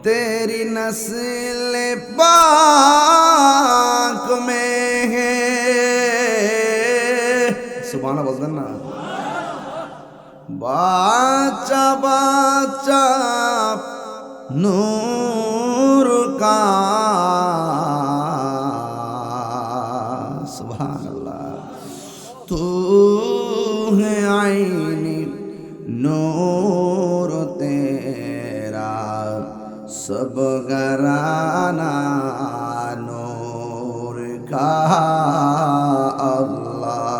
तेरी नस्ल पाक में है। सुभान बोलते ना बाचा बाचा नूर का सुभान अल्लाह तू है आईनी नूर तेरा सब घराना नूर का अल्लाहुम्मा